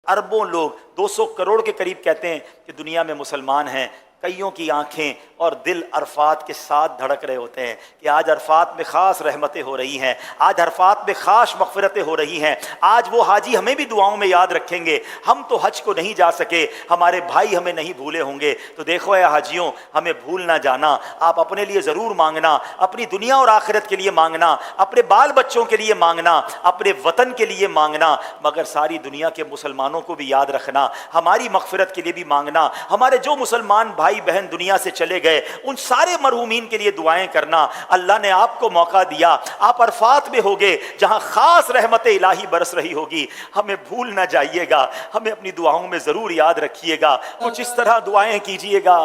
اربوں لوگ 200 کروڑ کے قریب کہتے ہیں کہ دنیا میں مسلمان ہیں، کئیوں کی آنکھیں اور دل عرفات کے ساتھ دھڑک رہے ہوتے ہیں کہ آج عرفات میں خاص رحمتیں ہو رہی ہیں، آج عرفات میں خاص مغفرتیں ہو رہی ہیں، آج وہ حاجی ہمیں بھی دعاؤں میں یاد رکھیں گے، ہم تو حج کو نہیں جا سکے، ہمارے بھائی ہمیں نہیں بھولے ہوں گے۔ تو دیکھو اے حاجیوں، ہمیں بھول نہ جانا، آپ اپنے لیے ضرور مانگنا، اپنی دنیا اور آخرت کے لیے مانگنا، اپنے بال بچوں کے لیے مانگنا، اپنے وطن کے لیے مانگنا، مگر ساری دنیا کے مسلمانوں کو بھی یاد رکھنا، ہماری مغفرت کے لیے بھی مانگنا، ہمارے جو مسلمان بھائی بہن دنیا سے چلے گئے ان سارے مرحومین کے لیے دعائیں کرنا۔ اللہ نے آپ کو موقع دیا، آپ عرفات میں ہوگے جہاں خاص رحمت الہی برس رہی ہوگی، ہمیں بھول نہ جائیے گا، ہمیں اپنی دعاؤں میں ضرور یاد رکھیے گا، کچھ اس طرح دعائیں کیجیے گا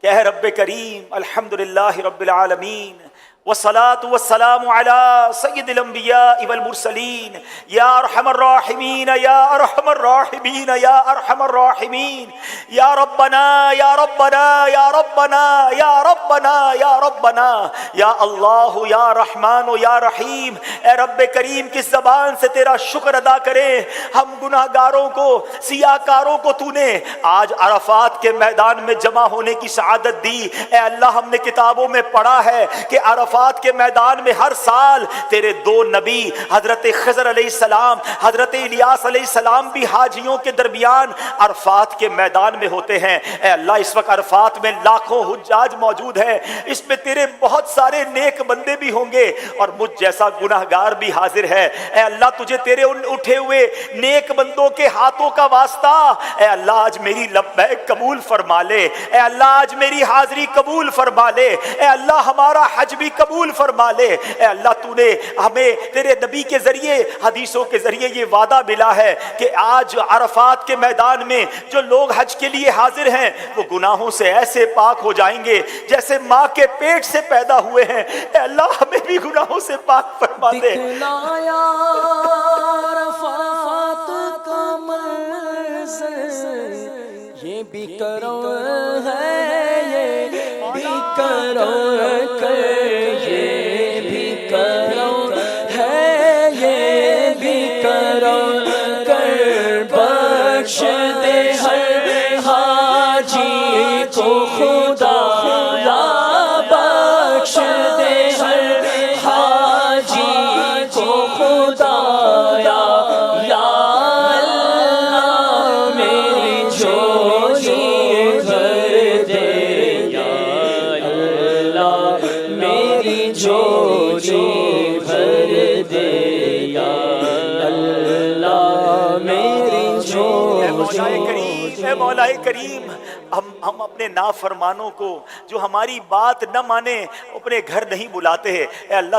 کہ اے رب کریم الحمدللہ رب العالمین والصلاة والسلام على سید الانبیاء والمرسلین یا ارحم الراحمین یا ارحم الراحمین یا ارحم الراحمین یا ربنا یا ربنا یا ربنا یا ربنا یا ربنا یا اللہ یا رحمان یا رحیم۔ اے رب کریم کس زبان سے تیرا شکر ادا کریں، ہم گناہ گاروں کو، سیاہ کاروں کو تو نے آج عرفات کے میدان میں جمع ہونے کی سعادت دی۔ اے اللہ ہم نے کتابوں میں پڑھا ہے کہ عرفات کے میدان میں ہر سال تیرے دو نبی حضرت خضر علیہ السلام، حضرت الیاس علیہ السلام بھی حاجیوں کے درمیان عرفات کے میدان میں ہوتے ہیں۔ اے اللہ اس وقت عرفات میں لاکھوں حجاج موجود ہیں، اس میں تیرے بہت سارے نیک بندے بھی ہوں گے اور مجھ جیسا گناہگار بھی حاضر ہے۔ اے اللہ تجھے تیرے ان اٹھے ہوئے نیک بندوں کے ہاتھوں کا واسطہ، اے اللہ آج میری لبیک قبول فرما لے، اے اللہ آج میری حاضری قبول فرما لے، اے اللہ ہمارا حج بھی قبول فرما لے۔ اے اللہ تو نے ہمیں تیرے نبی کے ذریعے، حدیثوں کے ذریعے یہ وعدہ ملا ہے کہ آج عرفات کے میدان میں جو لوگ حج کے لیے حاضر ہیں وہ گناہوں سے ایسے پاک ہو جائیں گے جیسے ماں کے پیٹ سے پیدا ہوئے ہیں۔ اے اللہ ہمیں بھی گناہوں سے پاک فرما دے۔ دکھلایا عرفات کا منظر، یہ بھی کرو ہے، یہ بھی کرو کر، یہ بھی کرو ہے، یہ بھی کرو کر، بخش دے ہر حاجی کو خدا، بخش دے ہر حاجی کو خدا، یا اللہ میری جھولی بھر دے، یا اللہ میری جھولی بھر دے، یا اللہ میری جھولی۔ اے مولا کریم ہم اپنے نافرمانوں کو جو ہماری بات نہ مانے اپنے گھر نہیں بلاتے ہیں۔ اے اللہ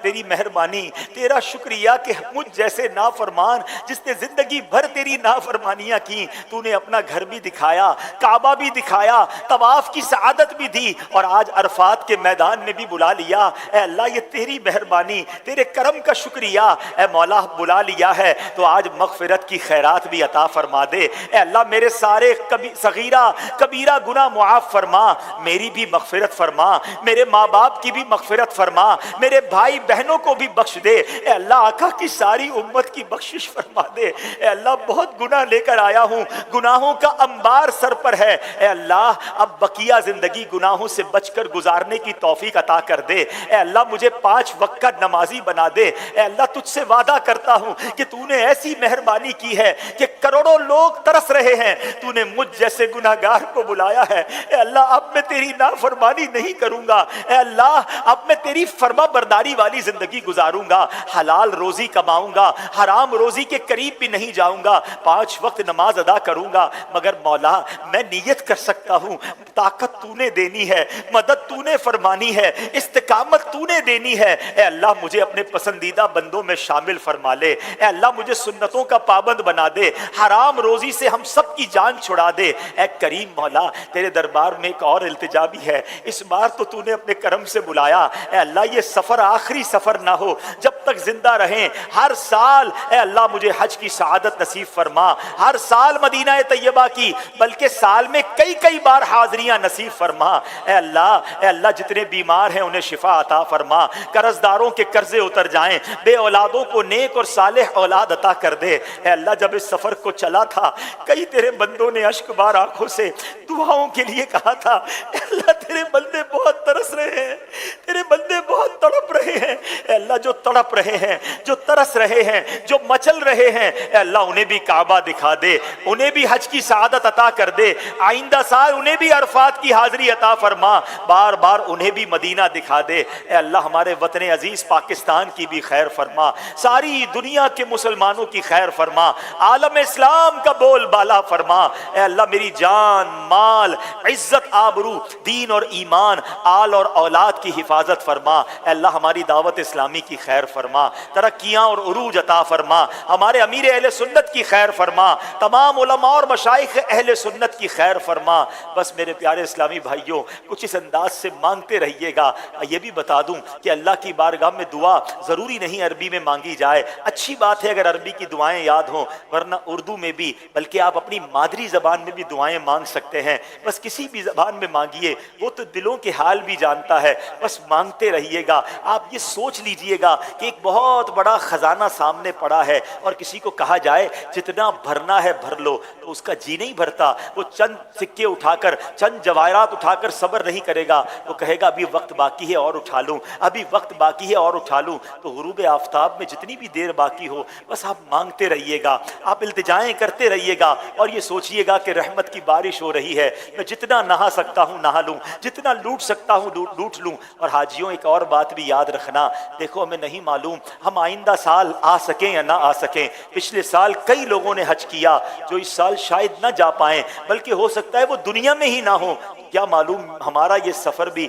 تیری مہربانی، تیرا شکریہ کہ مجھ جیسے نافرمان جس نے زندگی بھر تیری نافرمانیاں کی، تو نے اپنا گھر بھی دکھایا، کعبہ بھی دکھایا، طواف کی سعادت بھی دی اور آج عرفات کے میدان میں بھی بلا لیا۔ اے اللہ یہ تیری مہربانی، تیرے کرم کا شکریہ۔ اے مولا بلا لیا ہے تو آج مغفرت کی خیرات بھی عطا فرما دے۔ اے اللہ میرے سارے صغیرہ کبیرہ گناہ معاف فرما، میری بھی مغفرت فرما، میرے ماں باپ کی بھی مغفرت فرما، میرے بھائی بہنوں کو بھی بخش دے۔ اے اللہ آقا کی ساری امت کی بخشش فرما دے۔ اے اللہ بہت گناہ لے کر آیا ہوں، گناہوں کا انبار سر پر ہے۔ اے اللہ اب بقیہ زندگی گناہوں سے بچ کر گزارنے کی توفیق عطا کر دے۔ اے اللہ مجھے 5 وقت کا نمازی بنا دے۔ اے اللہ تجھ سے وعدہ کرتا ہوں کہ تو نے ایسی مہربانی کی ہے کہ کروڑوں لوگ ترس رہے ہیں، تو نے مجھ جیسے گناہگار کو بلایا ہے۔ اے اللہ اب میں تیری نافرمانی نہیں کروں گا، اے اللہ اب میں تیری فرما برداری والی زندگی گزاروں گا، حلال روزی کماؤں گا، حرام روزی کے قریب بھی نہیں جاؤں گا، 5 وقت نماز ادا کروں گا۔ مگر مولا میں نیت کر سکتا ہوں، طاقت تو نے دینی ہے، مدد تو نے فرمانی ہے، استقامت تو نے دینی ہے۔ اے اللہ مجھے اپنے پسندیدہ بندوں میں شامل فرما لے۔ اے اللہ مجھے سنتوں کا پابند بنا دے، حرام روزی سے ہم سب کی جان چھڑا دے۔ اے کریم مولا تیرے دربار میں ایک اور التجا بھی ہے، اس بار تو نے اپنے کرم سے بلایا۔ اے اللہ یہ سفر آخری سفر نہ ہو، جب تک زندہ رہیں ہر سال اے اللہ مجھے حج کی سعادت نصیب فرما، ہر سال مدینہ طیبہ کی بلکہ سال میں کئی کئی بار حاضریاں نصیب فرما۔ اے اللہ جتنے بیمار ہیں انہیں شفا عطا فرما، قرض داروں کے قرضے اتر جائیں، بے اولادوں کو نیک اور صالح اولاد عطا کر دے۔ اے اللہ جب اس سفر کو چلا تھا کئی تیرے بندوں نے اشک بار آنکھوں سے دعاؤں کے لیے کہا تھا، اے اللہ تیرے بندے بہت ترس رہے ہیں، تیرے بندے بہت تڑپ رہے ہیں۔ اے اللہ جو تڑپ رہے ہیں، جو ترس رہے ہیں، جو مچل رہے ہیں، اے اللہ انہیں بھی کعبہ دکھا دے، انہیں بھی حج کی سعادت عطا کر دے، آئندہ سال انہیں بھی عرفات کی حاضری عطا فرما، بار بار انہیں بھی مدینہ دکھا دے۔ اے اللہ ہمارے وطن عزیز پاکستان کی بھی خیر فرما، ساری دنیا کے مسلمانوں کی خیر فرما، عالم اسلام کا بول بالا فرما۔ اے اللہ میری جان، مال، عزت، آبرو، دین اور ایمان، آل اور اولاد کی حفاظت فرما۔ اے اللہ ہماری دعوت اسلامی کی خیر فرما، ترقیاں اور عروج عطا فرما، ہمارے امیر اہل سنت کی خیر فرما، تمام علماء اور مشائخ اہل سنت کی خیر فرما۔ بس میرے پیارے اسلامی بھائیوں کچھ اس انداز سے مانگتے رہیے گا۔ یہ بھی بتا دوں کہ اللہ کی بارگاہ میں دعا ضروری نہیں عربی میں مانگی جائے، اچھی بات ہے اگر عربی کی دعائیں یاد ہوں، ورنہ اردو میں بھی، بلکہ آپ اپنی مادری زبان میں بھی دعائیں مانگ سکتے ہیں۔ بس کسی بھی زبان میں مانگیے، وہ تو دلوں کے حال بھی جانتا ہے، بس مانگتے رہیے گا۔ آپ یہ سوچ لیجئے گا کہ ایک بہت بڑا خزانہ سامنے پڑا ہے اور کسی کو کہا جائے جتنا بھرنا ہے بھر لو تو اس کا جی نہیں بھرتا، وہ چند سکے اٹھا کر، چند جواہرات اٹھا کر صبر نہیں کرے گا، وہ کہے گا ابھی وقت باقی ہے اور اٹھا لوں، ابھی وقت باقی ہے اور اٹھا لوں۔ تو غروب آفتاب میں جتنی بھی دیر باقی ہو بس آپ مانگتے رہیے گا، آپ التجائیں کرتے رہیے گا اور یہ سوچئے گا کہ رحمت کی بارش ہو رہی ہے، میں جتنا نہا سکتا ہوں نہا لوں، جتنا لوٹ سکتا ہوں لوٹ لوں۔ اور حاجیوں ایک اور بات بھی یاد رکھنا، دیکھو ہمیں نہیں معلوم ہم آئندہ سال آ سکیں یا نہ آ سکیں۔ پچھلے سال کئی لوگوں نے حج کیا جو اس سال شاید نہ جا پائیں، بلکہ ہو سکتا ہے وہ دنیا میں ہی نہ ہو، کیا معلوم ہمارا یہ سفر بھی